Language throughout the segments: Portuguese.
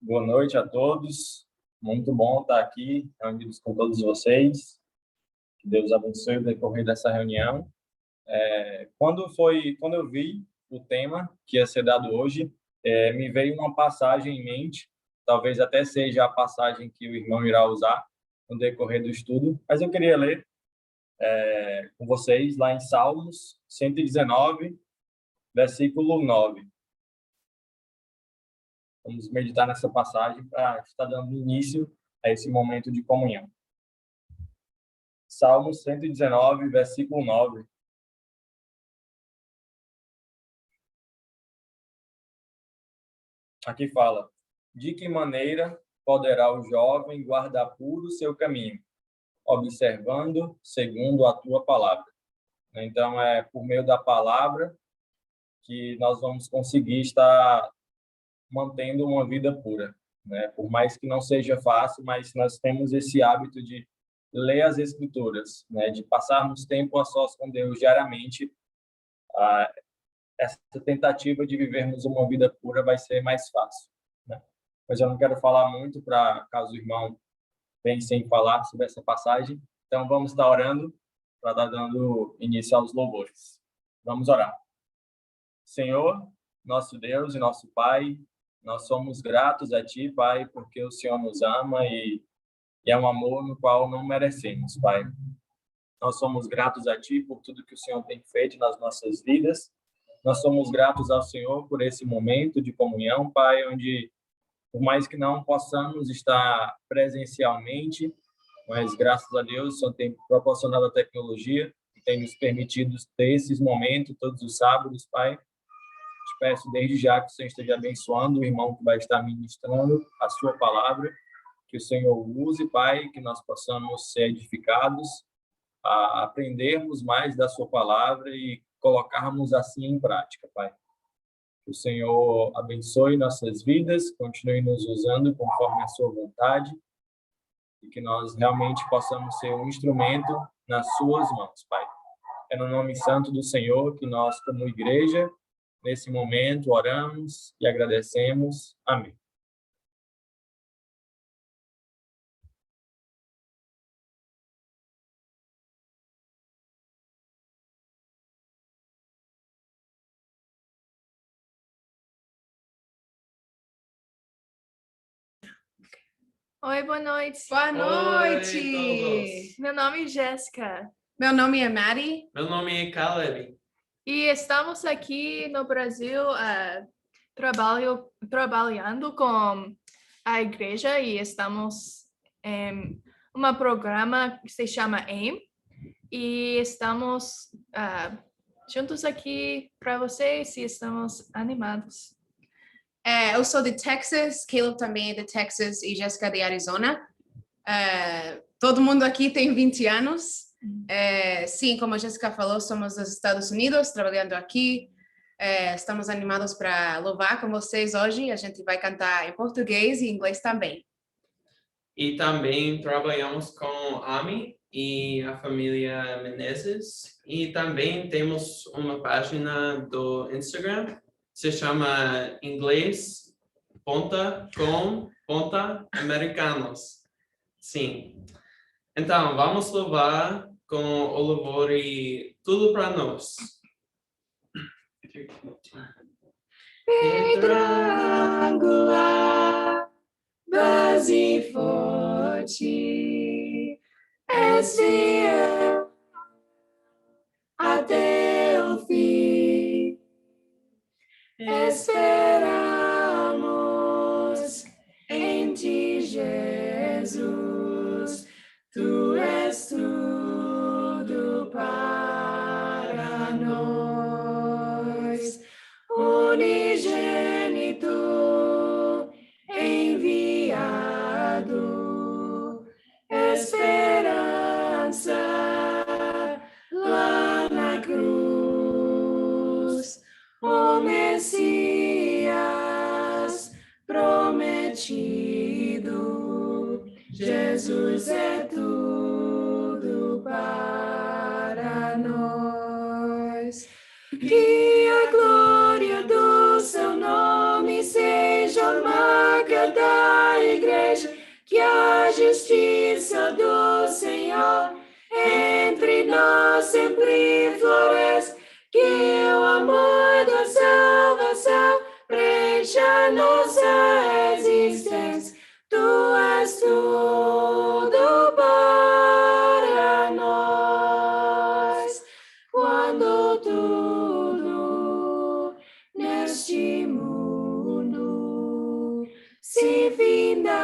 Boa noite a todos. Muito bom estar aqui reunidos com todos vocês. Que Deus abençoe o decorrer dessa reunião. Quando eu vi o tema que ia ser dado hoje, me veio uma passagem em mente. Talvez até seja a passagem que o irmão irá usar no decorrer do estudo. Mas eu queria ler com vocês lá em Salmos 119, versículo 9. Vamos meditar nessa passagem para estar dando início a esse momento de comunhão. Salmo 119, versículo 9. Aqui fala: de que maneira poderá o jovem guardar puro o seu caminho, observando segundo a tua palavra? Então, é por meio da palavra que nós vamos conseguir estar mantendo uma vida pura, né? Por mais que não seja fácil, mas nós temos esse hábito de ler as Escrituras, né? De passarmos tempo a sós com Deus diariamente. Essa tentativa de vivermos uma vida pura vai ser mais fácil, né? Mas eu não quero falar muito para caso o irmão pense em falar sobre essa passagem. Então, vamos estar orando para dar dando início aos louvores. Vamos orar. Senhor, nosso Deus e nosso Pai, nós somos gratos a Ti, Pai, porque o Senhor nos ama e é um amor no qual não merecemos, Pai. Nós somos gratos a Ti por tudo que o Senhor tem feito nas nossas vidas. Nós somos gratos ao Senhor por esse momento de comunhão, Pai, onde, por mais que não possamos estar presencialmente, mas graças a Deus o Senhor tem proporcionado a tecnologia e tem nos permitido ter esses momentos todos os sábados, Pai. Te peço desde já que o Senhor esteja abençoando o irmão que vai estar ministrando a sua palavra, que o Senhor use, Pai, que nós possamos ser edificados, a aprendermos mais da sua palavra e colocarmos assim em prática, Pai. Que o Senhor abençoe nossas vidas, continue nos usando conforme a sua vontade e que nós realmente possamos ser um instrumento nas suas mãos, Pai. É no nome santo do Senhor que nós, como igreja, nesse momento, oramos e agradecemos. Amém. Oi, boa noite. Boa noite! Oi, Meu nome é Jéssica. Meu nome é Mari. meu nome é Caleb. E estamos aqui no Brasil trabalhando com a igreja e estamos em um programa que se chama AIM e estamos juntos aqui para vocês e estamos animados. Eu sou de Texas, Caleb também é de Texas e Jéssica de Arizona. Todo mundo aqui tem 20 anos. Sim, como a Jéssica falou, somos dos Estados Unidos, trabalhando aqui. Estamos animados para louvar com vocês hoje. A gente vai cantar em português e inglês também. E também trabalhamos com a Ami e a família Menezes. E também temos uma página do Instagram, se chama inglês.com.americanos. Sim. Então, vamos louvar com o louvor e tudo para nós. Pedra angular, base forte, és fiel até o fim. Esperamos em Ti, Jesus. Tu és tudo para nós. Unigênito, enviado, esperança lá na cruz, o Messias prometido, Jesus é tudo para nós. Que a glória do Seu nome seja uma cada nós sempre floresce, que o amor da salvação preencha nossa existência. Tu és tudo para nós, quando tudo neste mundo se findar,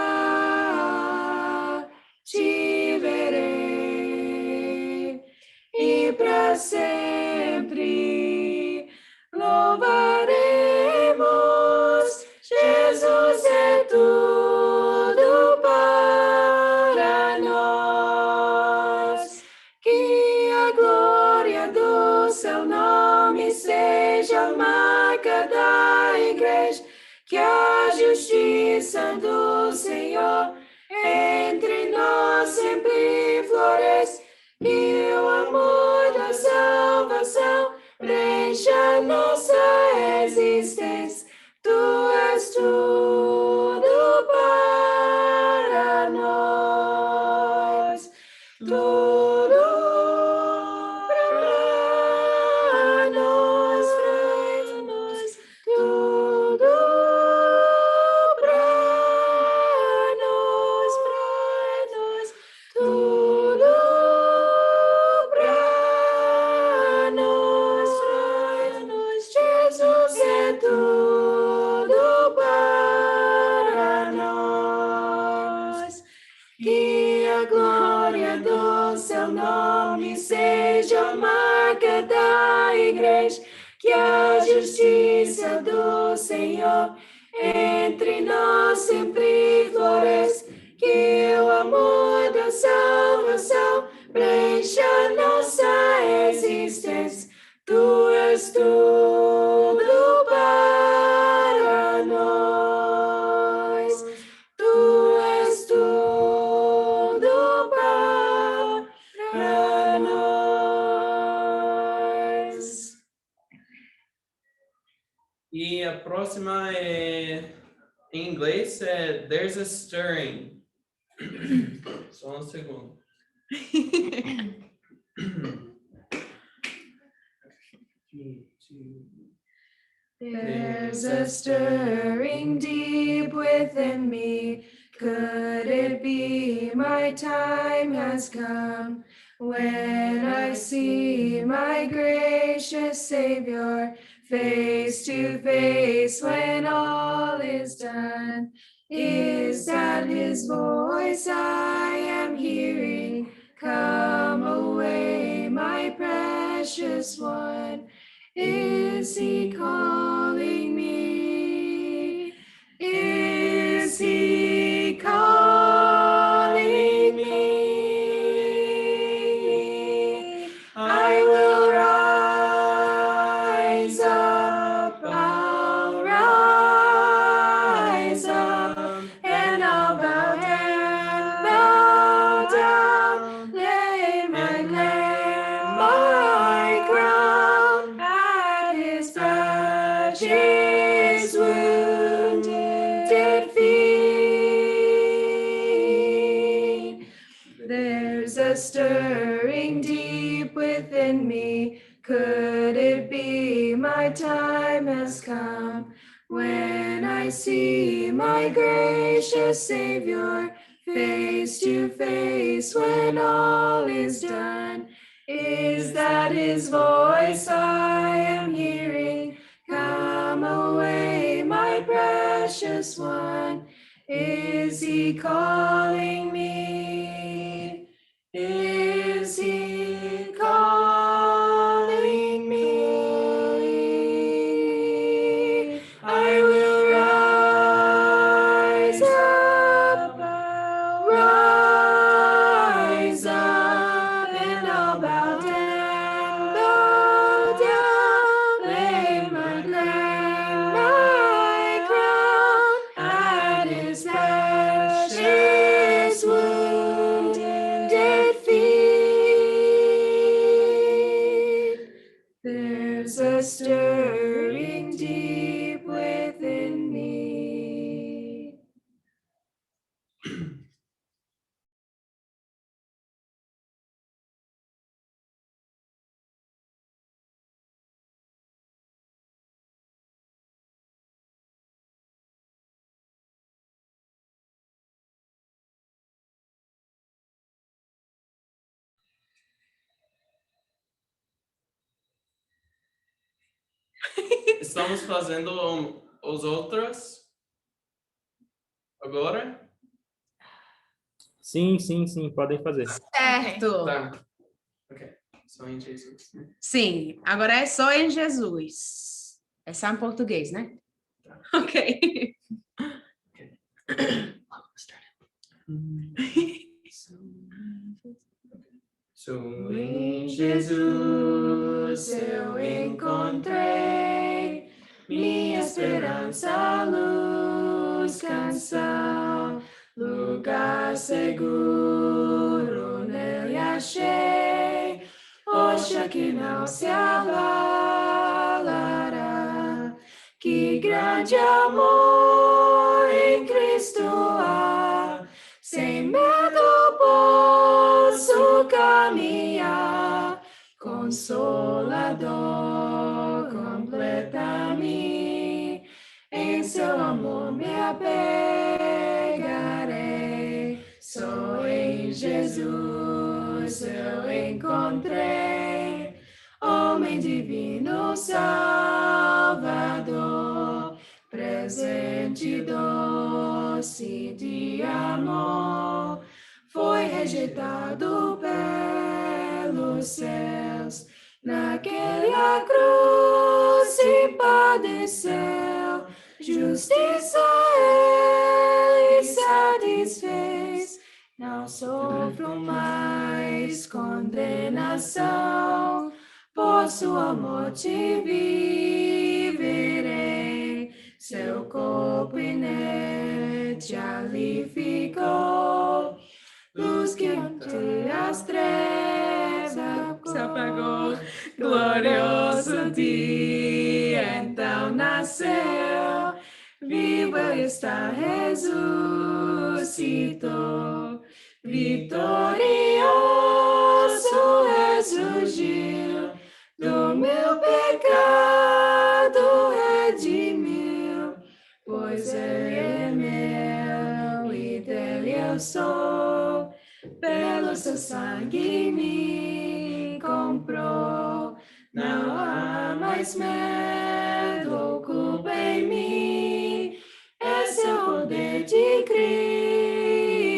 te verei e para sempre louvaremos. Jesus é tudo para nós. Que a glória do seu nome seja a marca da igreja, que a justiça do Senhor entre nós sempre floresce, e o amor da salvação preencha nossa existência. Tu és tudo para nós, tudo para nós, tudo para nós, tudo para nós. Jesus é tudo para nós. Que a glória do seu nome seja a marca da igreja, que a justiça do Senhor entre nós sempre floresce, que o amor da salvação preencha nossa existência. Tu és tudo para nós, tu és tudo para nós. E a próxima é em inglês, é There's a Stirring. Só um segundo. There's a stirring deep within me. Could it be my time has come when I see my gracious Savior face to face when all is done? Is that his voice I am hearing? Come away, my precious one. Is he calling me? Is he calling me? I will rise up, I'll rise up, and I'll bow down, lay my crown at his precious wounded feet. There's a stirring deep within me. Could it be my time has come when I see my gracious Savior face to face when all is done? Is that his voice I am hearing? Come away, my precious one. Is he calling me? Is he calling me? I will rise up, rise up, and I'll bow down, lay my crown at his precious wounded feet. There's a stirring deep within me. estamos fazendo os outros agora? Sim, podem fazer. Certo. Tá. Ok. Só em Jesus. Sim, agora é só em Jesus. É só em português, né? Ok. Sou em Jesus eu encontrei minha esperança, luz, canção, lugar seguro nele achei, rocha que não se abalará, que grande amor em Cristo há, sem medo posso caminhar, Consolador, completa-me, em seu amor me apegarei, só em Jesus eu encontrei, homem divino Salvador, presente doce de amor, foi rejeitado pelos céus, naquele a cruz se padeceu, justiça ele satisfez, não sofro mais condenação, por sua morte viverei, seu corpo inerte ali ficou, luz que ante as trevas se apagou, glorioso dia então nasceu, vivo ele está, ressuscitou, vitorioso ressurgiu, do meu pecado redimiu, pois ele é meu e dele eu sou, pelo seu sangue me comprou, não há mais medo ou culpa em mim, esse é o poder de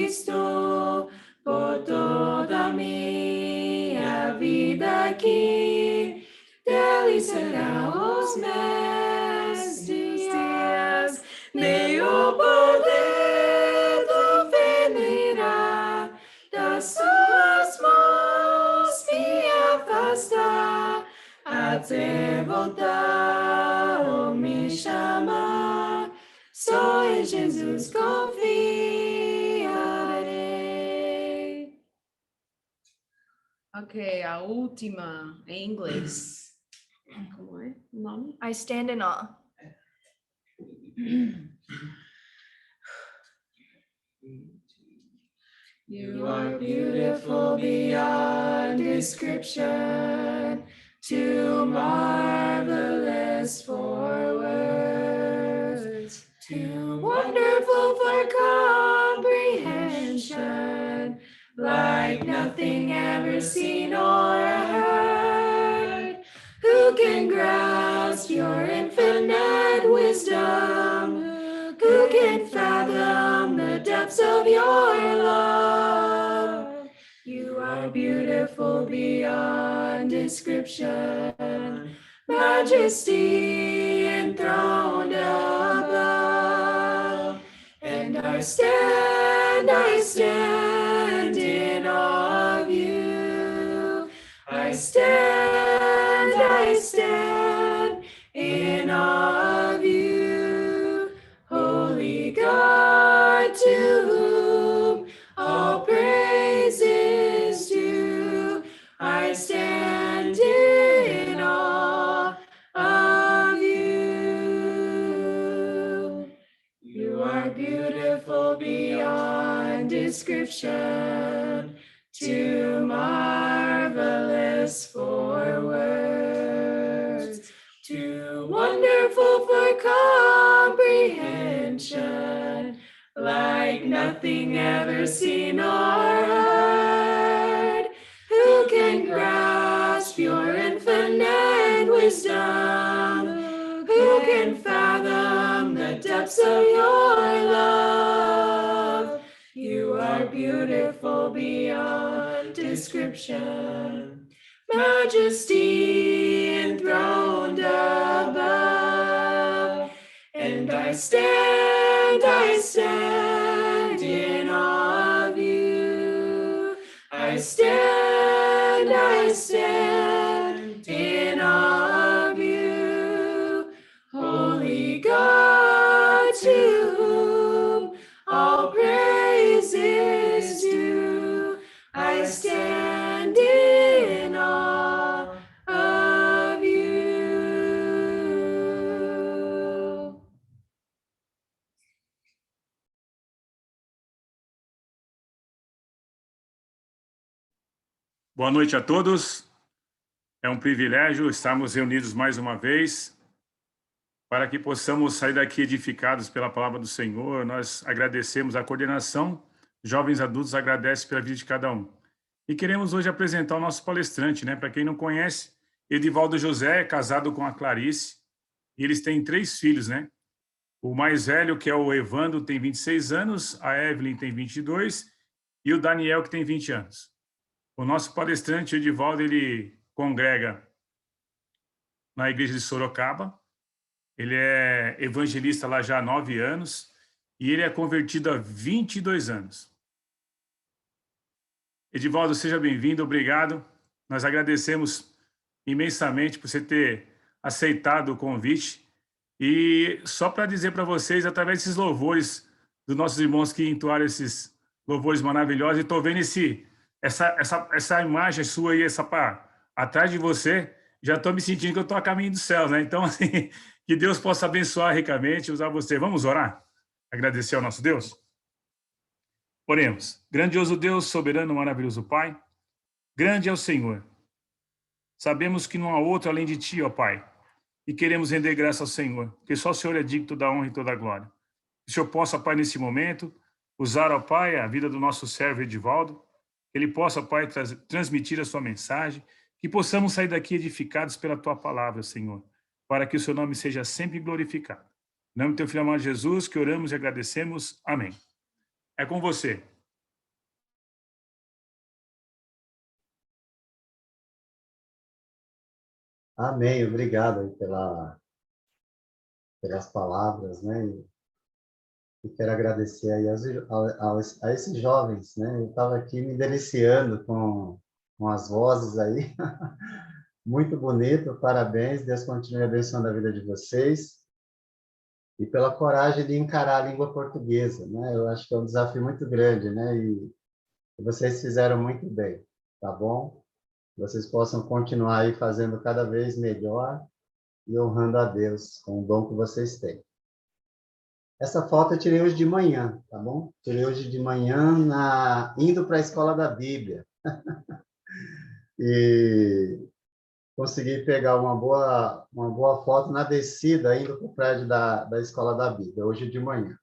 Cristo, por toda a minha vida aqui, dele serão os meus dias, nem o poder do venirá, das suas mãos me afastar, até voltar ou me chamar, só em Jesus confiarei. Ok, a última em inglês. Como é o nome? I stand in awe. You are beautiful beyond description, too marvelous for words, too wonderful for comprehension, like nothing ever seen or heard. Who can grasp your infinite wisdom? Who can fathom the depths of your love? You are beautiful beyond description, majesty enthroned above. And I stand in awe of you. I stand in awe of you. Holy God, to whom all praise is due, I stand in awe of you. You are beautiful beyond description, too marvelous for words, too wonderful for comprehension, like nothing ever seen or heard. Who can grasp your infinite wisdom? Who can fathom the depths of your love. You are beautiful beyond description. Majesty enthroned above. And I stand in awe of you. I stand in awe of you. Holy God, to whom all praise is due, I stand in awe of you. Boa noite a todos. É um privilégio estarmos reunidos mais uma vez para que possamos sair daqui edificados pela palavra do Senhor. Nós agradecemos a coordenação, jovens adultos agradece pela vida de cada um. E queremos hoje apresentar o nosso palestrante, né? Para quem não conhece, Edivaldo José é casado com a Clarice e eles têm 3 filhos, né? O mais velho, que é o Evandro, tem 26 anos, a Evelyn tem 22 e o Daniel, que tem 20 anos. O nosso palestrante, Edivaldo, ele congrega na igreja de Sorocaba. Ele é evangelista lá já há 9 anos e ele é convertido há 22 anos. Edivaldo, seja bem-vindo, obrigado. Nós agradecemos imensamente por você ter aceitado o convite. E só para dizer para vocês, através desses louvores dos nossos irmãos que entoaram esses louvores maravilhosos, e estou vendo essa imagem sua aí, atrás de você, já estou me sentindo que eu estou a caminho dos céus, né? Então, assim, que Deus possa abençoar ricamente, usar você. Vamos orar? Agradecer ao nosso Deus? Oremos. Grandioso Deus, soberano, maravilhoso Pai, grande é o Senhor. Sabemos que não há outro além de Ti, ó Pai, e queremos render graça ao Senhor, porque só o Senhor é digno da honra e toda a glória. Que o Senhor possa, Pai, nesse momento, usar, ó Pai, a vida do nosso servo Edivaldo, que ele possa, Pai, transmitir a sua mensagem, que possamos sair daqui edificados pela Tua palavra, Senhor, para que o Seu nome seja sempre glorificado. Em nome do Teu Filho amado Jesus, que oramos e agradecemos. Amém. É com você. Amém, obrigado pelas palavras, né? E quero agradecer aí a esses jovens, né? Eu estava aqui me deliciando com as vozes aí. Muito bonito, parabéns, Deus continue abençoando a vida de vocês. E pela coragem de encarar a língua portuguesa, né? Eu acho que é um desafio muito grande, né? E vocês fizeram muito bem, tá bom? Vocês possam continuar aí fazendo cada vez melhor e honrando a Deus com o dom que vocês têm. Essa foto eu tirei hoje de manhã, tá bom? Tirei hoje de manhã indo para a escola da Bíblia. E consegui pegar uma boa foto na descida, indo para o prédio da escola da Bíblia, hoje de manhã.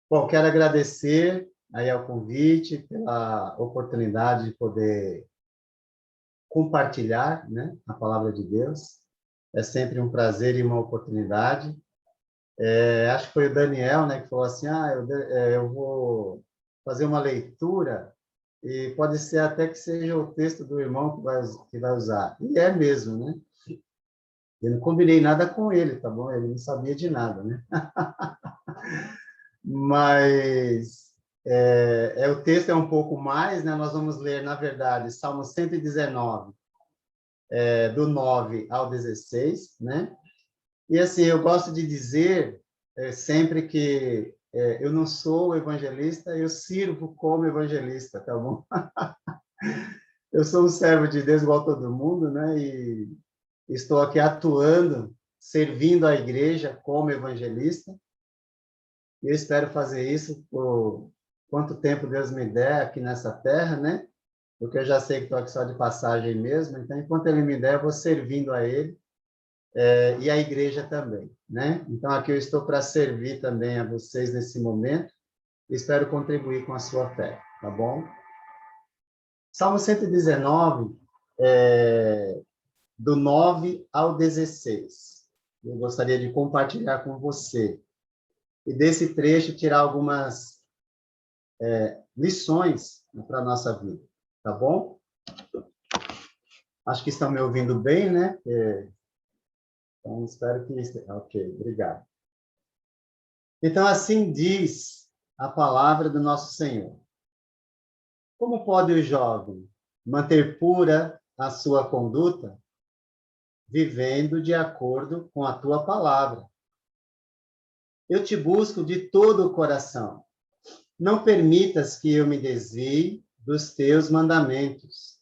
Bom, quero agradecer aí ao convite, pela oportunidade de poder compartilhar, né, a palavra de Deus. É sempre um prazer e uma oportunidade. Acho que foi o Daniel, né, que falou assim, eu vou fazer uma leitura e pode ser até que seja o texto do irmão que vai usar. E é mesmo, né? Eu não combinei nada com ele, tá bom? Ele não sabia de nada, né? Mas o texto é um pouco mais, né? Nós vamos ler, na verdade, Salmo 119, do 9 ao 16, né? E assim, eu gosto de dizer sempre que eu não sou evangelista, eu sirvo como evangelista, tá bom? Eu sou um servo de Deus igual todo mundo, né? E estou aqui atuando, servindo a igreja como evangelista. E eu espero fazer isso por quanto tempo Deus me der aqui nessa terra, né? Porque eu já sei que estou aqui só de passagem mesmo, então, enquanto Ele me der, eu vou servindo a Ele. E a igreja também, né? Então, aqui eu estou para servir também a vocês nesse momento e espero contribuir com a sua fé, tá bom? Salmo 119, do 9 ao 16. eu gostaria de compartilhar com você. E desse trecho tirar algumas lições para a nossa vida, tá bom? Acho que estão me ouvindo bem, né? Então, espero que... Ok, obrigado. Então, assim diz a palavra do nosso Senhor. Como pode o jovem manter pura a sua conduta, vivendo de acordo com a tua palavra? Eu te busco de todo o coração. Não permitas que eu me desvie dos teus mandamentos.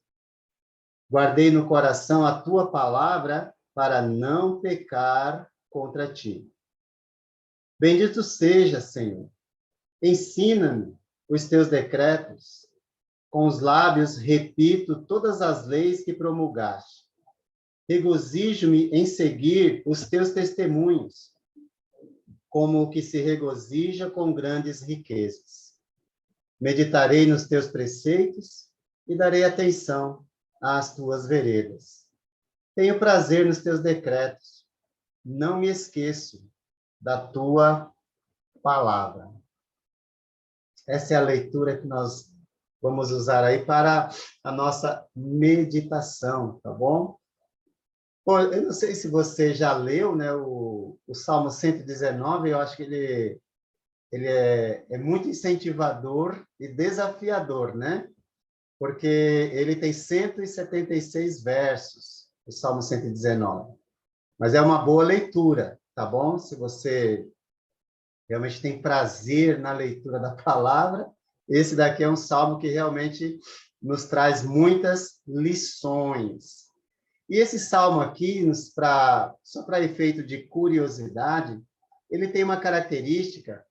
Guardei no coração a tua palavra para não pecar contra ti. Bendito seja, Senhor. Ensina-me os teus decretos. Com os lábios repito todas as leis que promulgaste. Regozijo-me em seguir os teus testemunhos, como o que se regozija com grandes riquezas. Meditarei nos teus preceitos e darei atenção às tuas veredas. Tenho prazer nos teus decretos. Não me esqueço da tua palavra. Essa é a leitura que nós vamos usar aí para a nossa meditação, tá bom? Bom, eu não sei se você já leu, né, o Salmo 119, eu acho que ele é muito incentivador e desafiador, né? Porque ele tem 176 versos, o Salmo 119. Mas é uma boa leitura, tá bom? Se você realmente tem prazer na leitura da palavra, esse daqui é um salmo que realmente nos traz muitas lições. E esse salmo aqui, só para efeito de curiosidade, ele tem uma característica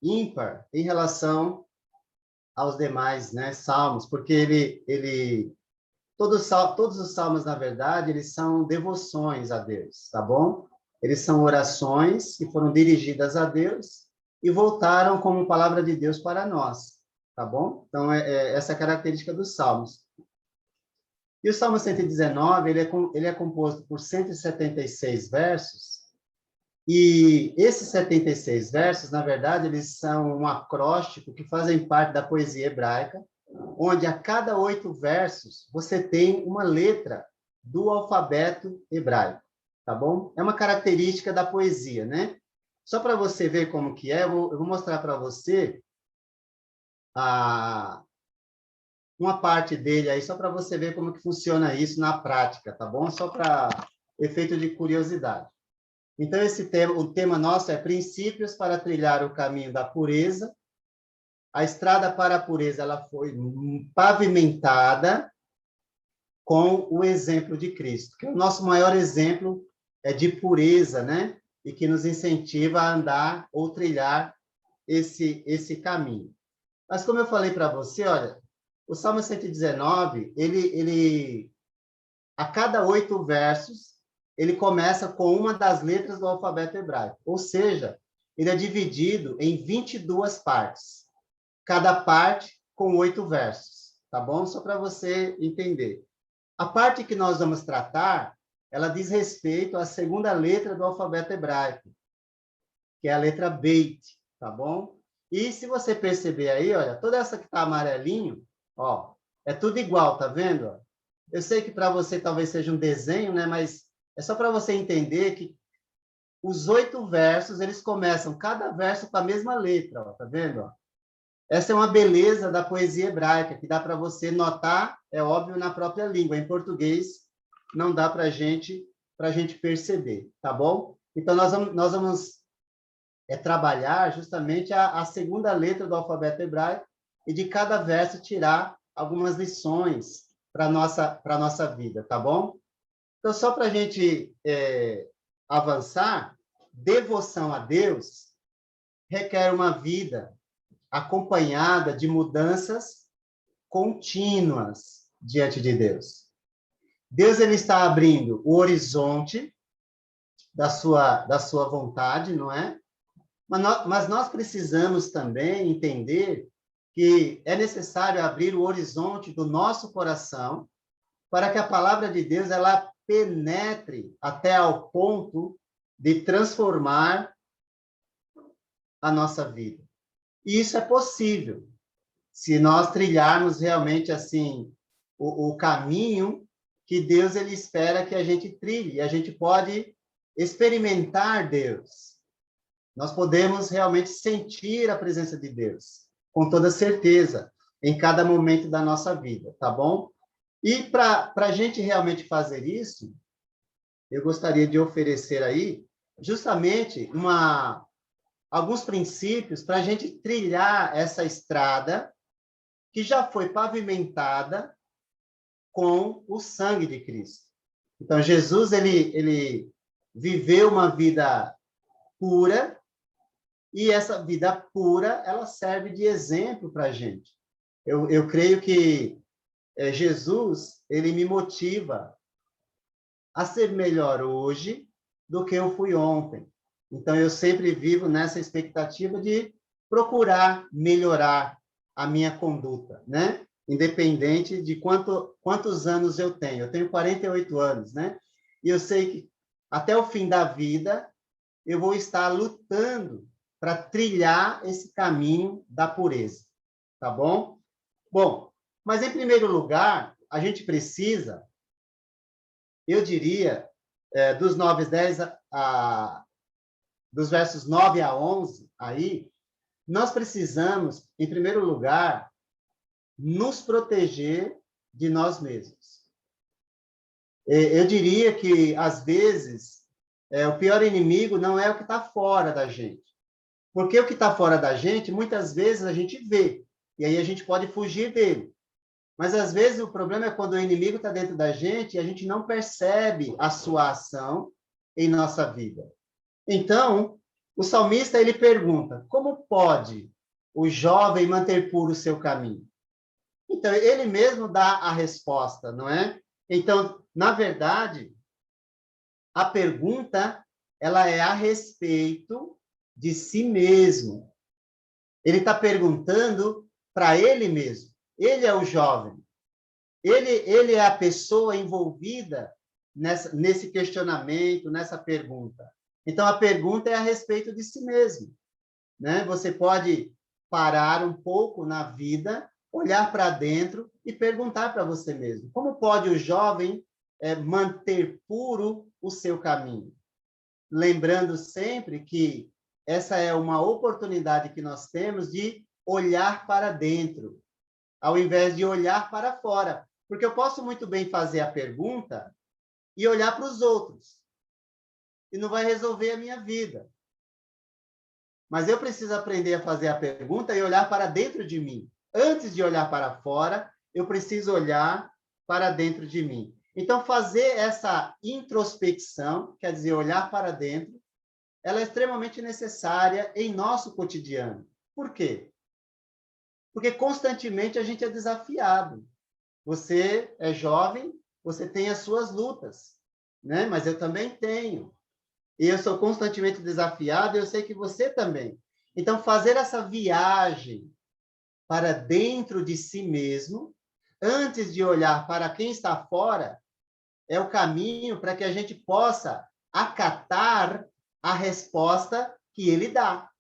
ímpar em relação aos demais, né, salmos, porque todos os salmos, na verdade, eles são devoções a Deus, tá bom? Eles são orações que foram dirigidas a Deus e voltaram como palavra de Deus para nós, tá bom? Então, essa é a característica dos salmos. E o Salmo 119, ele é composto por 176 versos, e esses 76 versos, na verdade, eles são um acróstico que fazem parte da poesia hebraica, onde a cada 8 versos você tem uma letra do alfabeto hebraico, tá bom? É uma característica da poesia, né? Só para você ver como que é, eu vou mostrar para você uma parte dele aí, só para você ver como que funciona isso na prática, tá bom? Só para efeito de curiosidade. Então, o tema nosso é Princípios para trilhar o caminho da pureza. A estrada para a pureza ela foi pavimentada com o exemplo de Cristo, que é o nosso maior exemplo de pureza, né? E que nos incentiva a andar ou trilhar esse caminho. Mas, como eu falei para você, olha, o Salmo 119, ele a cada 8 versos, ele começa com uma das letras do alfabeto hebraico. Ou seja, ele é dividido em 22 partes. Cada parte com 8 versos, tá bom? Só para você entender. A parte que nós vamos tratar, ela diz respeito à segunda letra do alfabeto hebraico, que é a letra Beit, tá bom? E se você perceber aí, olha, toda essa que está amarelinho, ó, é tudo igual, tá vendo? Eu sei que para você talvez seja um desenho, né? Mas é só para você entender que os 8 versos, eles começam cada verso com a mesma letra, ó, tá vendo? Ó? Essa é uma beleza da poesia hebraica, que dá para você notar, é óbvio, na própria língua. Em português, não dá para a gente perceber, tá bom? Então, nós vamos trabalhar justamente a segunda letra do alfabeto hebraico e de cada verso tirar algumas lições para a nossa vida, tá bom? Então, só para a gente avançar, devoção a Deus requer uma vida acompanhada de mudanças contínuas diante de Deus. Deus ele está abrindo o horizonte da sua vontade, não é? Mas nós precisamos também entender que é necessário abrir o horizonte do nosso coração para que a palavra de Deus ela penetre até ao ponto de transformar a nossa vida. E isso é possível, se nós trilharmos realmente assim o caminho que Deus ele espera que a gente trilhe. E a gente pode experimentar Deus. Nós podemos realmente sentir a presença de Deus, com toda certeza, em cada momento da nossa vida, tá bom? E para a gente realmente fazer isso, eu gostaria de oferecer aí justamente alguns princípios para a gente trilhar essa estrada que já foi pavimentada com o sangue de Cristo. Então, Jesus, ele viveu uma vida pura, e essa vida pura, ela serve de exemplo para a gente. Eu creio que Jesus, ele me motiva a ser melhor hoje do que eu fui ontem. Então, eu sempre vivo nessa expectativa de procurar melhorar a minha conduta, né? Independente de quantos anos eu tenho. Eu tenho 48 anos, né? E eu sei que até o fim da vida eu vou estar lutando para trilhar esse caminho da pureza, tá bom? Bom, mas em primeiro lugar, a gente precisa, eu diria, dos 9 10 dos versos 9 a 11, aí, nós precisamos, em primeiro lugar, nos proteger de nós mesmos. Eu diria que, às vezes, o pior inimigo não é o que está fora da gente. Porque o que está fora da gente, muitas vezes a gente vê, e aí a gente pode fugir dele. Mas, às vezes, o problema é quando o inimigo está dentro da gente e a gente não percebe a sua ação em nossa vida. Então, o salmista, ele pergunta, como pode o jovem manter puro o seu caminho? Então, ele mesmo dá a resposta, não é? Então, na verdade, a pergunta, ela é a respeito de si mesmo. Ele está perguntando para ele mesmo. Ele é o jovem. Ele é a pessoa envolvida nesse questionamento, nessa pergunta. Então, a pergunta é a respeito de si mesmo, né? Você pode parar um pouco na vida, olhar para dentro e perguntar para você mesmo, como pode o jovem manter puro o seu caminho? Lembrando sempre que essa é uma oportunidade que nós temos de olhar para dentro, ao invés de olhar para fora. Porque eu posso muito bem fazer a pergunta e olhar para os outros, e não vai resolver a minha vida. Mas eu preciso aprender a fazer a pergunta e olhar para dentro de mim. Antes de olhar para fora, eu preciso olhar para dentro de mim. Então, fazer essa introspecção, quer dizer, olhar para dentro, ela é extremamente necessária em nosso cotidiano. Por quê? Porque constantemente a gente é desafiado. Você é jovem, você tem as suas lutas, né? Mas eu também tenho. E eu sou constantemente desafiado, e eu sei que você também. Então, fazer essa viagem para dentro de si mesmo, antes de olhar para quem está fora, é o caminho para que a gente possa acatar a resposta que ele dá.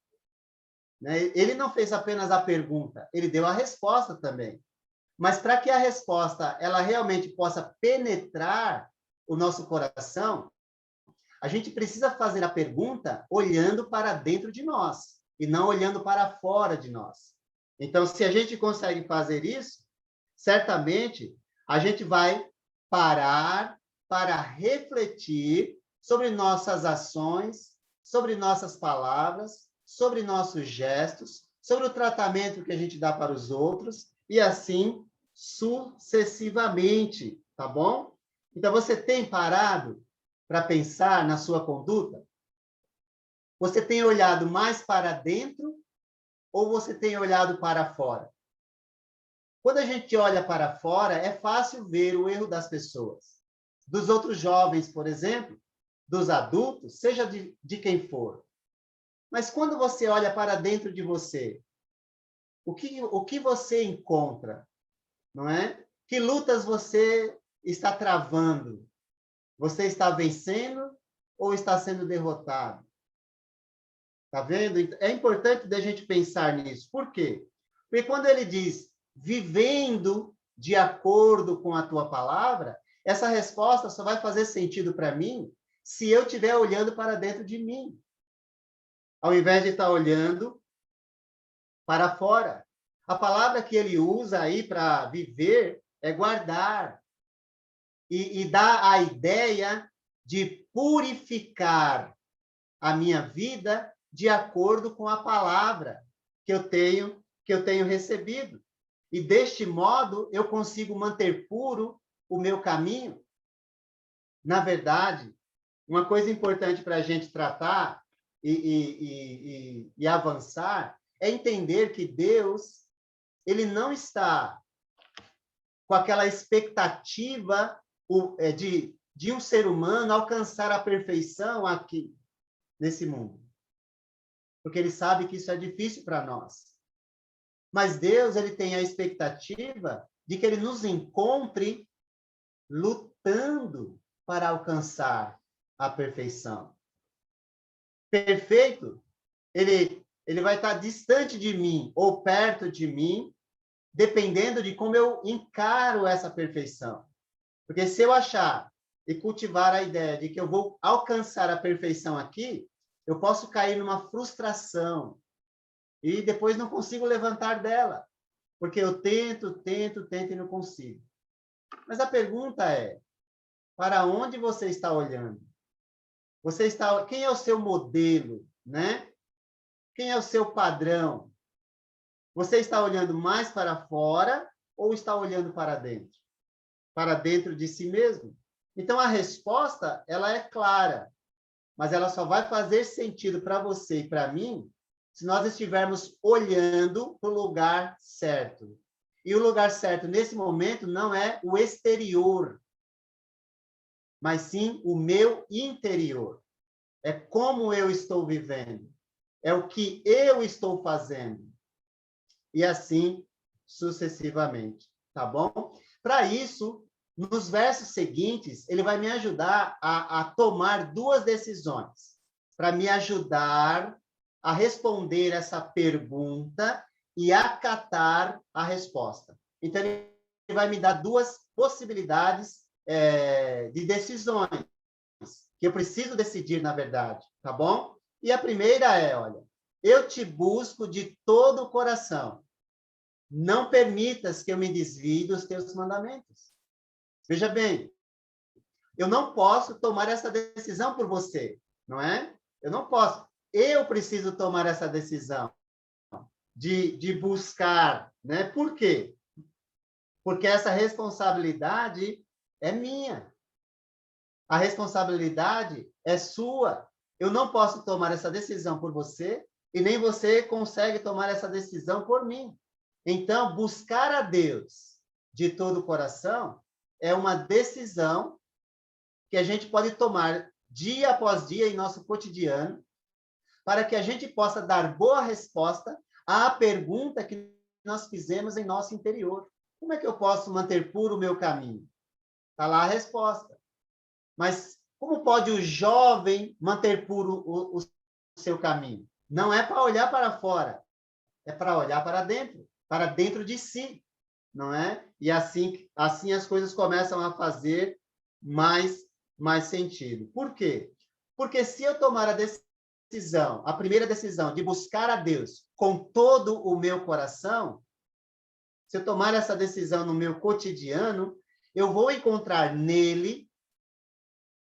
Né? Ele não fez apenas a pergunta, ele deu a resposta também. Mas para que a resposta ela realmente possa penetrar o nosso coração, a gente precisa fazer a pergunta olhando para dentro de nós e não olhando para fora de nós. Então, se a gente consegue fazer isso, certamente a gente vai parar para refletir sobre nossas ações, sobre nossas palavras, sobre nossos gestos, sobre o tratamento que a gente dá para os outros e assim sucessivamente, tá bom? Então, você tem parado para pensar na sua conduta? Você tem olhado mais para dentro ou você tem olhado para fora? Quando a gente olha para fora, é fácil ver o erro das pessoas. Dos outros jovens, por exemplo, dos adultos, seja de quem for. Mas quando você olha para dentro de você, o que você encontra? Não é? Que lutas você está travando? Você está vencendo ou está sendo derrotado? Tá vendo? É importante da gente pensar nisso. Por quê? Porque quando ele diz vivendo de acordo com a tua palavra, essa resposta só vai fazer sentido para mim se eu estiver olhando para dentro de mim, ao invés de estar olhando para fora. A palavra que ele usa aí para viver é guardar. E dá a ideia de purificar a minha vida de acordo com a palavra que eu tenho recebido. E deste modo eu consigo manter puro o meu caminho. Na verdade, uma coisa importante para a gente tratar e avançar é entender que Deus, ele não está com aquela expectativa de um ser humano alcançar a perfeição aqui, nesse mundo. Porque ele sabe que isso é difícil para nós. Mas Deus, ele tem a expectativa de que ele nos encontre lutando para alcançar a perfeição. Perfeito, ele vai estar distante de mim ou perto de mim, dependendo de como eu encaro essa perfeição. Porque se eu achar e cultivar a ideia de que eu vou alcançar a perfeição aqui, eu posso cair numa frustração e depois não consigo levantar dela, porque eu tento e não consigo. Mas a pergunta é, para onde você está olhando? Quem é o seu modelo, né? Quem é o seu padrão? Você está olhando mais para fora ou está olhando para dentro? Para dentro de si mesmo? Então, a resposta, ela é clara, mas ela só vai fazer sentido para você e para mim se nós estivermos olhando para o lugar certo. E o lugar certo, nesse momento, não é o exterior, mas sim o meu interior. É como eu estou vivendo. É o que eu estou fazendo. E assim sucessivamente. Tá bom? Para isso, nos versos seguintes, ele vai me ajudar a tomar duas decisões, para me ajudar a responder essa pergunta e acatar a resposta. Então, ele vai me dar duas possibilidades de decisões, que eu preciso decidir, na verdade, tá bom? E a primeira é, olha, eu te busco de todo o coração. Não permitas que eu me desvie dos teus mandamentos. Veja bem, eu não posso tomar essa decisão por você, não é? Eu não posso. Eu preciso tomar essa decisão de buscar, né? Por quê? Porque essa responsabilidade é minha. A responsabilidade é sua. Eu não posso tomar essa decisão por você e nem você consegue tomar essa decisão por mim. Então, buscar a Deus de todo o coração é uma decisão que a gente pode tomar dia após dia em nosso cotidiano, para que a gente possa dar boa resposta à pergunta que nós fizemos em nosso interior. Como é que eu posso manter puro o meu caminho? Está lá a resposta. Mas como pode o jovem manter puro o seu caminho? Não é para olhar para fora, é para olhar para dentro de si, não é? E assim as coisas começam a fazer mais sentido. Por quê? Porque se eu tomar a primeira decisão de buscar a Deus com todo o meu coração, se eu tomar essa decisão no meu cotidiano, eu vou encontrar nele,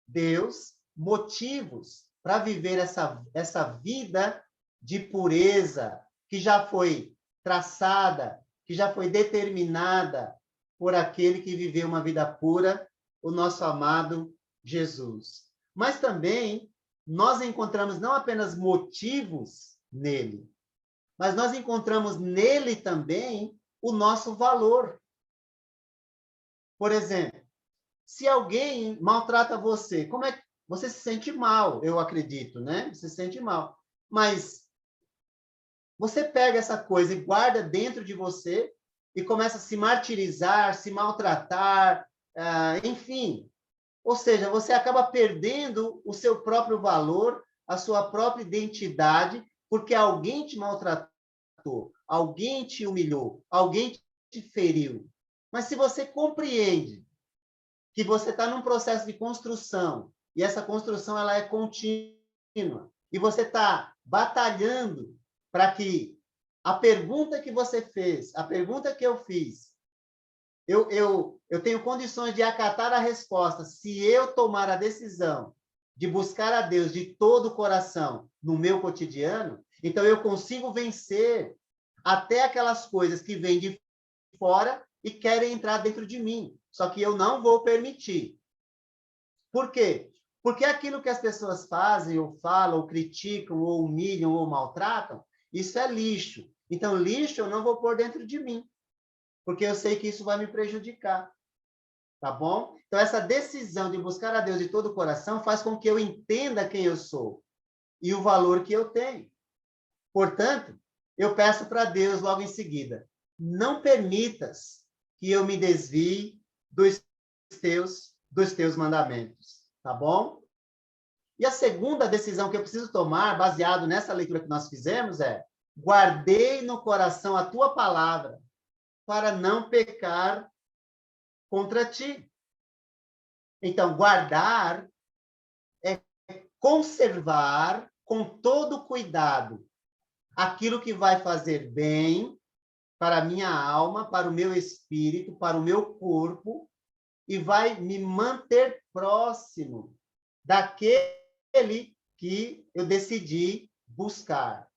Deus, motivos para viver essa vida de pureza que já foi traçada, que já foi determinada por aquele que viveu uma vida pura, o nosso amado Jesus. Mas também nós encontramos não apenas motivos nele, mas nós encontramos nele também o nosso valor. Por exemplo, se alguém maltrata você, como é que você se sente mal, eu acredito, né? Você se sente mal. Mas você pega essa coisa e guarda dentro de você e começa a se martirizar, se maltratar, enfim. Ou seja, você acaba perdendo o seu próprio valor, a sua própria identidade, porque alguém te maltratou, alguém te humilhou, alguém te feriu. Mas se você compreende que você está num processo de construção, e essa construção ela é contínua, e você está batalhando para que a pergunta que você fez, a pergunta que eu fiz, eu tenho condições de acatar a resposta se eu tomar a decisão de buscar a Deus de todo o coração no meu cotidiano, então eu consigo vencer até aquelas coisas que vêm de fora e querem entrar dentro de mim. Só que eu não vou permitir. Por quê? Porque aquilo que as pessoas fazem, ou falam, ou criticam, ou humilham, ou maltratam, isso é lixo. Então, lixo eu não vou pôr dentro de mim, porque eu sei que isso vai me prejudicar. Tá bom? Então, essa decisão de buscar a Deus de todo o coração faz com que eu entenda quem eu sou e o valor que eu tenho. Portanto, eu peço para Deus logo em seguida, não permitas que eu me desvie dos teus mandamentos, tá bom? E a segunda decisão que eu preciso tomar, baseado nessa leitura que nós fizemos, é: guardei no coração a tua palavra para não pecar contra ti. Então, guardar é conservar com todo cuidado aquilo que vai fazer bem para a minha alma, para o meu espírito, para o meu corpo, e vai me manter próximo daquele que eu decidi buscar,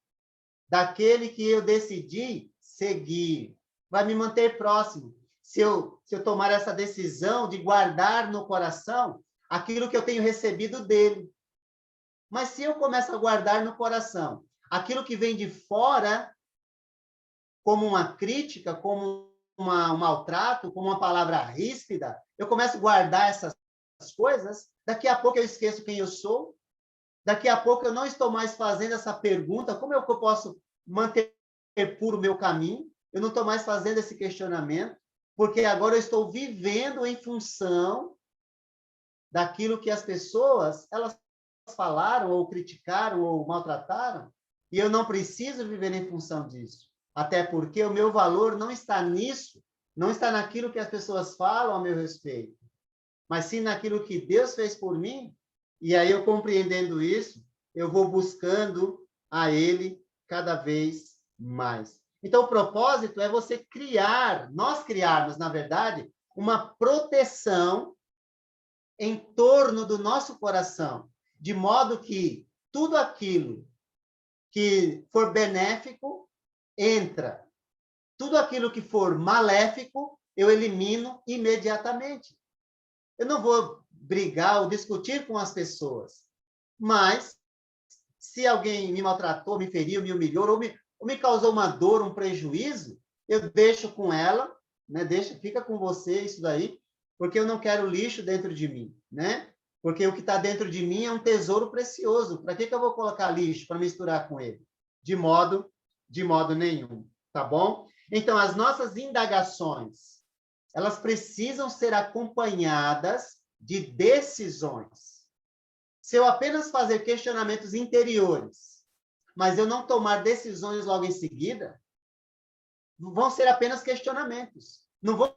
daquele que eu decidi seguir. Vai me manter próximo. Se eu tomar essa decisão de guardar no coração aquilo que eu tenho recebido dele. Mas se eu começo a guardar no coração aquilo que vem de fora, como uma crítica, como um maltrato, como uma palavra ríspida, eu começo a guardar essas coisas, daqui a pouco eu esqueço quem eu sou, daqui a pouco eu não estou mais fazendo essa pergunta, como eu posso manter puro o meu caminho? Eu não estou mais fazendo esse questionamento, porque agora eu estou vivendo em função daquilo que as pessoas elas falaram, ou criticaram, ou maltrataram, e eu não preciso viver em função disso. Até porque o meu valor não está nisso, não está naquilo que as pessoas falam a meu respeito, mas sim naquilo que Deus fez por mim, e aí eu compreendendo isso, eu vou buscando a Ele cada vez mais. Então, o propósito é você criar, nós criarmos, na verdade, uma proteção em torno do nosso coração, de modo que tudo aquilo que for benéfico entra. Tudo aquilo que for maléfico, eu elimino imediatamente. Eu não vou brigar ou discutir com as pessoas, mas se alguém me maltratou, me feriu, me humilhou, ou me causou uma dor, um prejuízo, eu deixo com ela, né? Fica com você isso daí, porque eu não quero lixo dentro de mim, né? Porque o que está dentro de mim é um tesouro precioso. Para que eu vou colocar lixo para misturar com ele? De modo nenhum, tá bom? Então, as nossas indagações, elas precisam ser acompanhadas de decisões. Se eu apenas fazer questionamentos interiores, mas eu não tomar decisões logo em seguida, vão ser apenas questionamentos. Não vão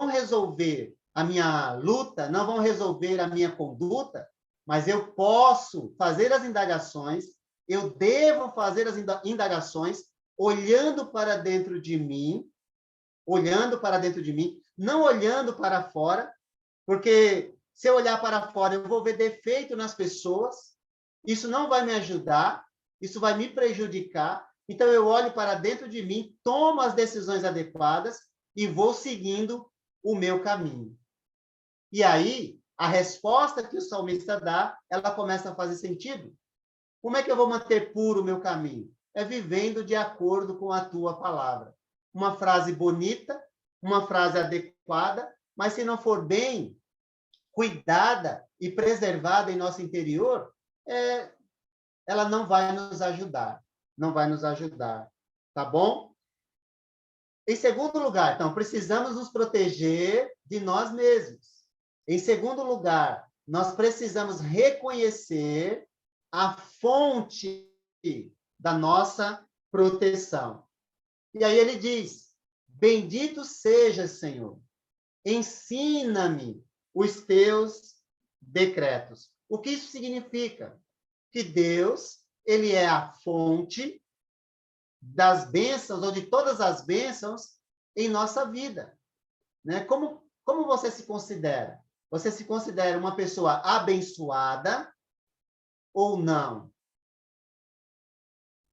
resolver a minha luta, não vão resolver a minha conduta, mas eu posso fazer as indagações, eu devo fazer as indagações olhando para dentro de mim, não olhando para fora, porque se eu olhar para fora, eu vou ver defeito nas pessoas, isso não vai me ajudar, isso vai me prejudicar. Então, eu olho para dentro de mim, tomo as decisões adequadas e vou seguindo o meu caminho. E aí, a resposta que o salmista dá, ela começa a fazer sentido. Como é que eu vou manter puro o meu caminho? É vivendo de acordo com a tua palavra. Uma frase bonita, uma frase adequada, mas se não for bem cuidada e preservada em nosso interior, ela não vai nos ajudar. Não vai nos ajudar. Tá bom? Em segundo lugar, então, precisamos nos proteger de nós mesmos. Em segundo lugar, nós precisamos reconhecer a fonte da nossa proteção. E aí ele diz: bendito sejas, Senhor, ensina-me os teus decretos. O que isso significa? Que Deus, ele é a fonte das bênçãos, ou de todas as bênçãos em nossa vida. Né? Como você se considera? Você se considera uma pessoa abençoada ou não?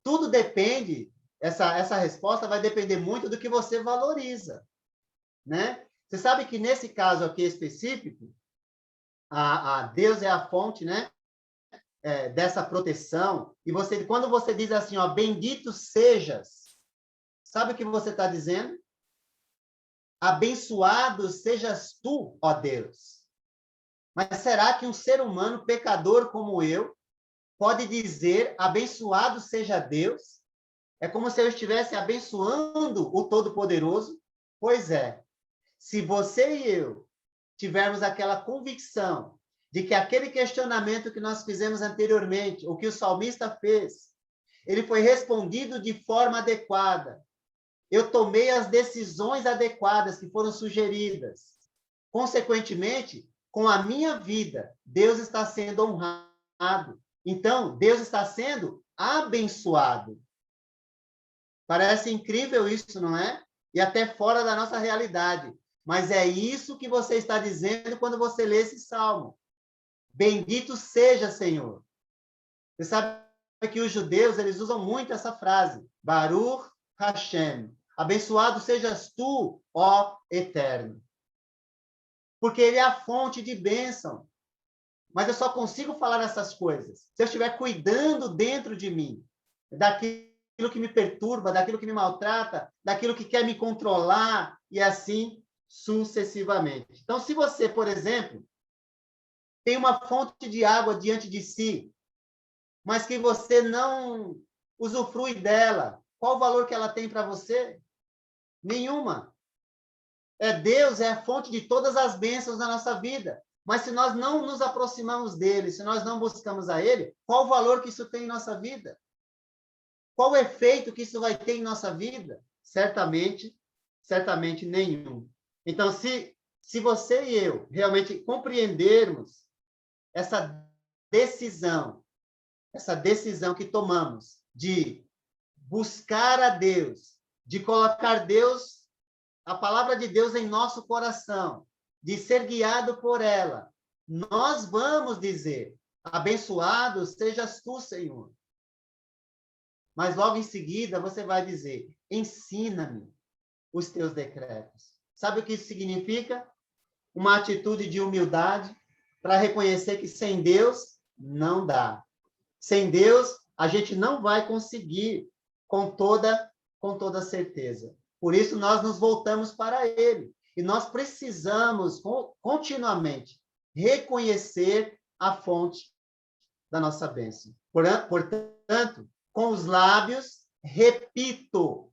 Tudo depende, essa resposta vai depender muito do que você valoriza. Né? Você sabe que nesse caso aqui específico, a Deus é a fonte, né? Dessa proteção, e quando você diz assim, ó, bendito sejas, sabe o que você está dizendo? Abençoado sejas tu, ó Deus. Mas será que um ser humano pecador como eu pode dizer abençoado seja Deus? É como se eu estivesse abençoando o Todo-Poderoso? Pois é. Se você e eu tivermos aquela convicção de que aquele questionamento que nós fizemos anteriormente, o que o salmista fez, ele foi respondido de forma adequada. Eu tomei as decisões adequadas que foram sugeridas. Consequentemente, com a minha vida, Deus está sendo honrado. Então, Deus está sendo abençoado. Parece incrível isso, não é? E até fora da nossa realidade. Mas é isso que você está dizendo quando você lê esse salmo. Bendito seja, Senhor. Você sabe que os judeus, eles usam muito essa frase. Baruch Hashem. Abençoado sejas tu, ó Eterno. Porque ele é a fonte de bênção. Mas eu só consigo falar essas coisas se eu estiver cuidando dentro de mim daquilo que me perturba, daquilo que me maltrata, daquilo que quer me controlar e assim sucessivamente. Então, se você, por exemplo, tem uma fonte de água diante de si, mas que você não usufrui dela, qual o valor que ela tem para você? Nenhuma. Deus é a fonte de todas as bênçãos na nossa vida. Mas se nós não nos aproximamos dele, se nós não buscamos a ele, qual o valor que isso tem em nossa vida? Qual o efeito que isso vai ter em nossa vida? Certamente nenhum. Então, se você e eu realmente compreendermos essa decisão que tomamos de buscar a Deus, de colocar Deus, a palavra de Deus em nosso coração, de ser guiado por ela, nós vamos dizer, abençoado sejas tu, Senhor. Mas logo em seguida você vai dizer, ensina-me os teus decretos. Sabe o que isso significa? Uma atitude de humildade para reconhecer que sem Deus não dá. Sem Deus a gente não vai conseguir com toda certeza. Por isso nós nos voltamos para ele. E nós precisamos continuamente reconhecer a fonte da nossa bênção. Portanto, com os lábios, repito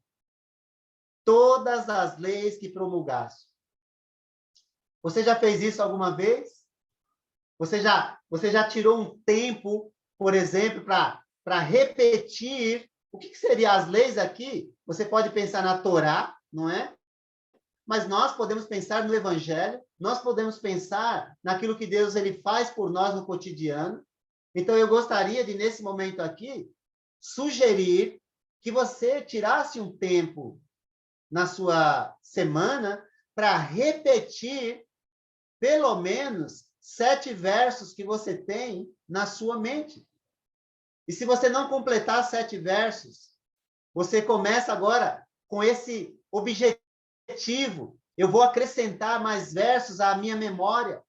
todas as leis que promulgaste. Você já fez isso alguma vez? Você já tirou um tempo, por exemplo, para repetir o que seriam as leis aqui? Você pode pensar na Torá, não é? Mas nós podemos pensar no Evangelho, nós podemos pensar naquilo que Deus ele faz por nós no cotidiano. Então, eu gostaria de, nesse momento aqui, sugerir que você tirasse um tempo na sua semana para repetir pelo menos 7 versos que você tem na sua mente. E se você não completar 7 versos, você começa agora com esse objetivo. Eu vou acrescentar mais versos à minha memória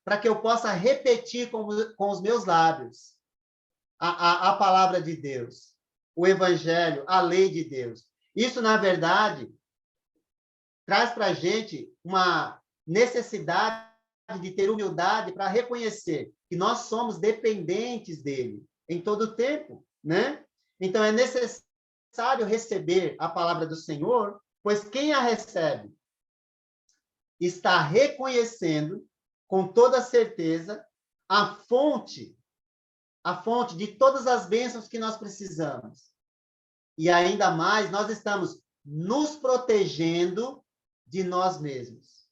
para que eu possa repetir com os meus lábios a palavra de Deus, o Evangelho, a lei de Deus. Isso, na verdade, traz para a gente uma necessidade de ter humildade para reconhecer que nós somos dependentes dele em todo o tempo, né? Então, é necessário receber a palavra do Senhor, pois quem a recebe está reconhecendo com toda certeza a fonte de todas as bênçãos que nós precisamos. E ainda mais, nós estamos nos protegendo de nós mesmos.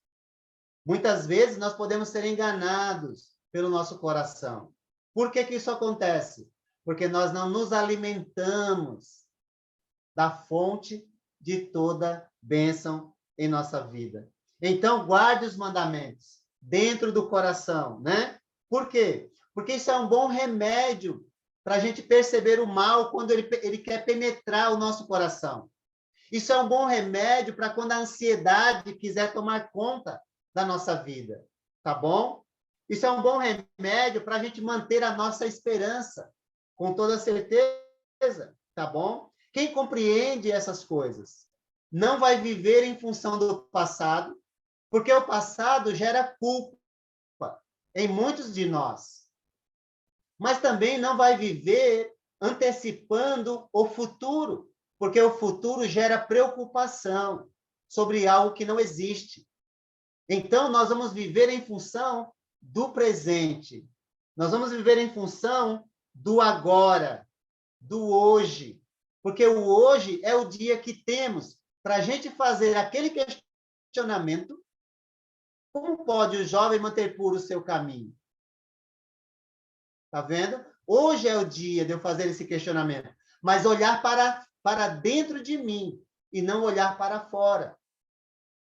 Muitas vezes nós podemos ser enganados pelo nosso coração. Por que que isso acontece? Porque nós não nos alimentamos da fonte de toda bênção em nossa vida. Então, guarde os mandamentos dentro do coração, né? Por quê? Porque isso é um bom remédio para a gente perceber o mal quando ele quer penetrar o nosso coração. Isso é um bom remédio para quando a ansiedade quiser tomar conta da nossa vida, tá bom? Isso é um bom remédio para a gente manter a nossa esperança, com toda certeza, tá bom? Quem compreende essas coisas não vai viver em função do passado, porque o passado gera culpa em muitos de nós. Mas também não vai viver antecipando o futuro, porque o futuro gera preocupação sobre algo que não existe. Então, nós vamos viver em função do presente. Nós vamos viver em função do agora, do hoje. Porque o hoje é o dia que temos para a gente fazer aquele questionamento: como pode o jovem manter puro o seu caminho? Está vendo? Hoje é o dia de eu fazer esse questionamento, mas olhar para dentro de mim e não olhar para fora.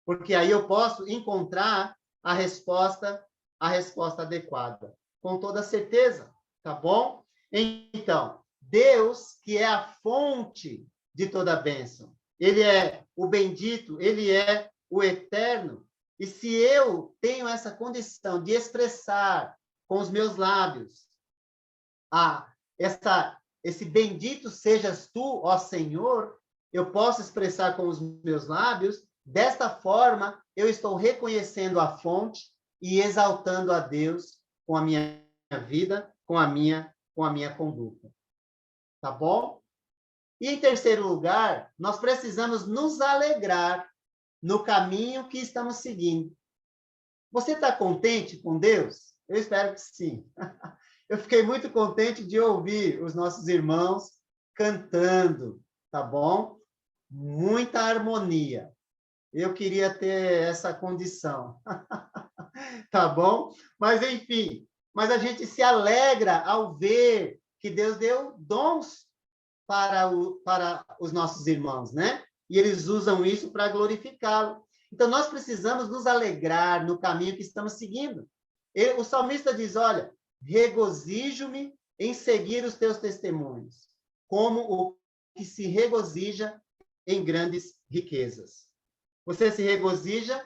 Porque aí eu posso encontrar a resposta adequada, com toda certeza, tá bom? Então, Deus, que é a fonte de toda bênção, ele é o bendito, ele é o eterno. E se eu tenho essa condição de expressar com os meus lábios esse bendito sejas tu, ó Senhor, eu posso expressar com os meus lábios. Desta forma, eu estou reconhecendo a fonte e exaltando a Deus com a minha vida, com a minha conduta. Tá bom? E, em terceiro lugar, nós precisamos nos alegrar no caminho que estamos seguindo. Você está contente com Deus? Eu espero que sim. Eu fiquei muito contente de ouvir os nossos irmãos cantando, tá bom? Muita harmonia. Eu queria ter essa condição. Tá bom? Mas, enfim, a gente se alegra ao ver que Deus deu dons para os nossos irmãos, né? E eles usam isso para glorificá-lo. Então, nós precisamos nos alegrar no caminho que estamos seguindo. O salmista diz, olha, regozijo-me em seguir os teus testemunhos, como o que se regozija em grandes riquezas. Você se regozija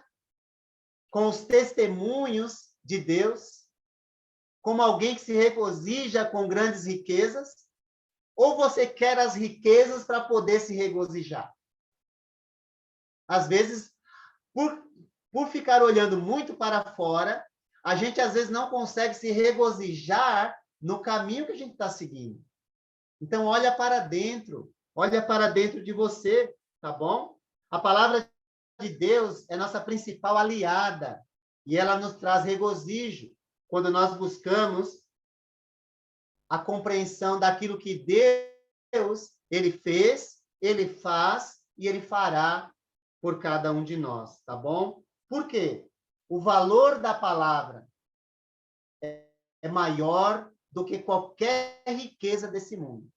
com os testemunhos de Deus, como alguém que se regozija com grandes riquezas, ou você quer as riquezas para poder se regozijar? Às vezes, por ficar olhando muito para fora, a gente às vezes não consegue se regozijar no caminho que a gente está seguindo. Então, olha para dentro de você, tá bom? A palavra de Deus é nossa principal aliada e ela nos traz regozijo quando nós buscamos a compreensão daquilo que Deus, ele fez, ele faz e ele fará por cada um de nós, tá bom? Por quê? O valor da palavra é maior do que qualquer riqueza desse mundo.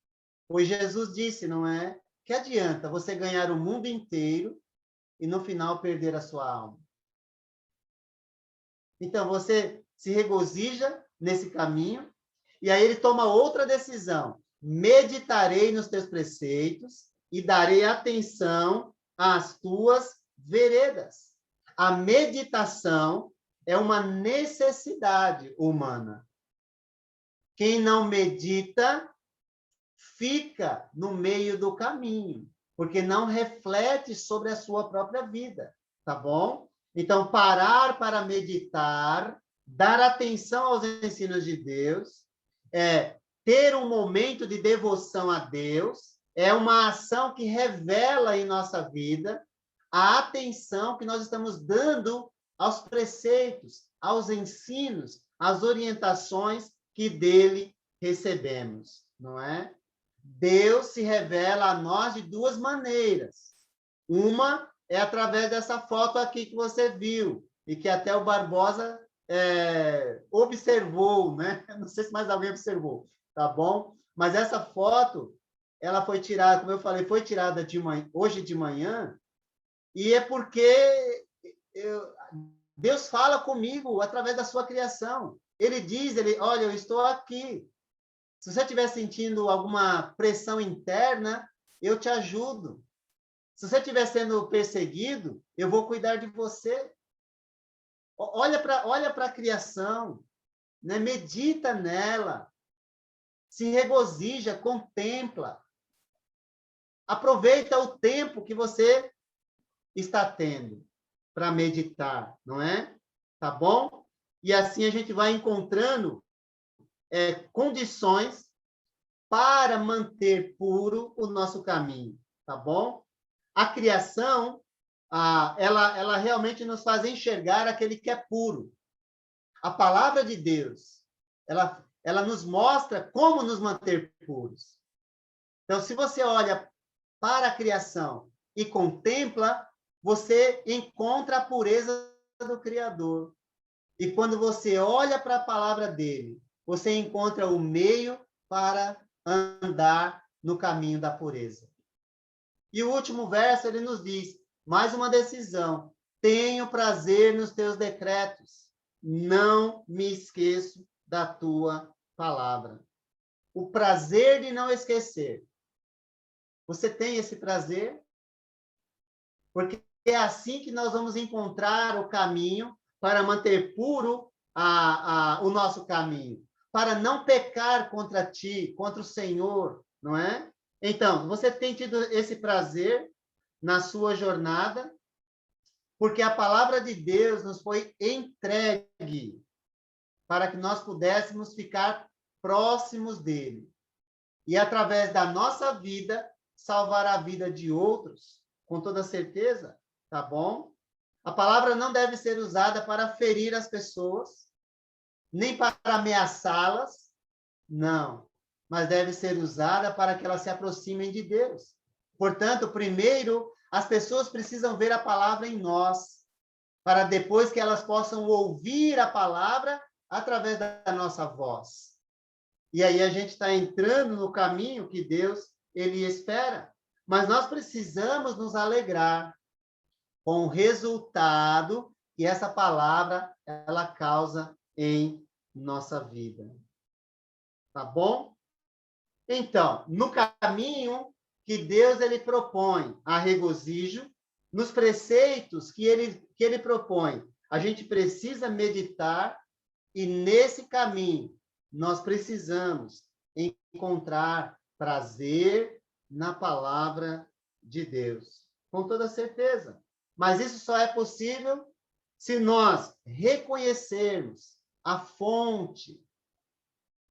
Pois Jesus disse, não é? Que adianta você ganhar o mundo inteiro e no final perder a sua alma? Então, você se regozija nesse caminho e aí ele toma outra decisão. Meditarei nos teus preceitos e darei atenção às tuas veredas. A meditação é uma necessidade humana. Quem não medita fica no meio do caminho, porque não reflete sobre a sua própria vida, tá bom? Então, parar para meditar, dar atenção aos ensinos de Deus, ter um momento de devoção a Deus, é uma ação que revela em nossa vida a atenção que nós estamos dando aos preceitos, aos ensinos, as orientações que dele recebemos, não é? Deus se revela a nós de duas maneiras. Uma é através dessa foto aqui que você viu, e que até o Barbosa observou, né? Não sei se mais alguém observou, tá bom? Mas essa foto, ela foi tirada, como eu falei, foi tirada hoje de manhã, e é porque Deus fala comigo através da sua criação. Ele diz, olha, eu estou aqui. Se você estiver sentindo alguma pressão interna, eu te ajudo. Se você estiver sendo perseguido, eu vou cuidar de você. Olha para a criação, né? Medita nela, se regozija, contempla. Aproveita o tempo que você está tendo para meditar, não é? Tá bom? E assim a gente vai encontrando condições para manter puro o nosso caminho, tá bom? A criação, ela realmente nos faz enxergar aquele que é puro. A palavra de Deus, ela nos mostra como nos manter puros. Então, se você olha para a criação e contempla, você encontra a pureza do Criador. E quando você olha para a palavra dele, você encontra o meio para andar no caminho da pureza. E o último verso, ele nos diz, mais uma decisão, tenho prazer nos teus decretos, não me esqueço da tua palavra. O prazer de não esquecer. Você tem esse prazer? Porque é assim que nós vamos encontrar o caminho para manter puro o nosso caminho, para não pecar contra ti, contra o Senhor, não é? Então, você tem tido esse prazer na sua jornada, porque a palavra de Deus nos foi entregue para que nós pudéssemos ficar próximos dele. E, através da nossa vida, salvar a vida de outros, com toda certeza, tá bom? A palavra não deve ser usada para ferir as pessoas, nem para ameaçá-las, não. Mas deve ser usada para que elas se aproximem de Deus. Portanto, primeiro, as pessoas precisam ver a palavra em nós, para depois que elas possam ouvir a palavra através da nossa voz. E aí a gente está entrando no caminho que Deus, ele espera. Mas nós precisamos nos alegrar com o resultado que essa palavra ela causa em nossa vida. Tá bom? Então, no caminho que Deus ele propõe a regozijo, nos preceitos que ele propõe, a gente precisa meditar e nesse caminho nós precisamos encontrar prazer na palavra de Deus, com toda certeza. Mas isso só é possível se nós reconhecermos a fonte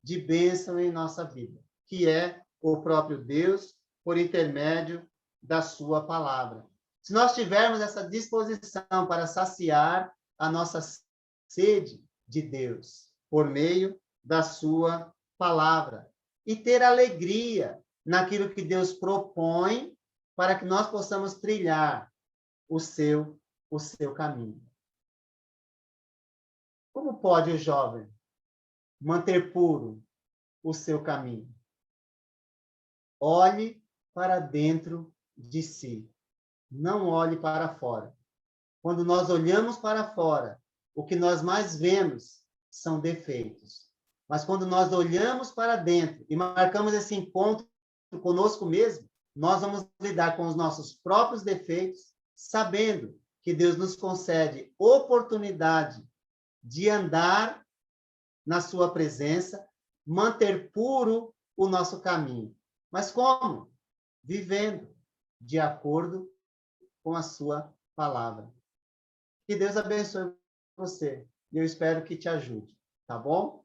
de bênção em nossa vida, que é o próprio Deus, por intermédio da sua palavra. Se nós tivermos essa disposição para saciar a nossa sede de Deus, por meio da sua palavra, e ter alegria naquilo que Deus propõe para que nós possamos trilhar o seu caminho. Como pode o jovem manter puro o seu caminho? Olhe para dentro de si, não olhe para fora. Quando nós olhamos para fora, o que nós mais vemos são defeitos. Mas quando nós olhamos para dentro e marcamos esse encontro conosco mesmo, nós vamos lidar com os nossos próprios defeitos, sabendo que Deus nos concede oportunidade de andar na sua presença, manter puro o nosso caminho. Mas como? Vivendo de acordo com a sua palavra. Que Deus abençoe você. E eu espero que te ajude, tá bom?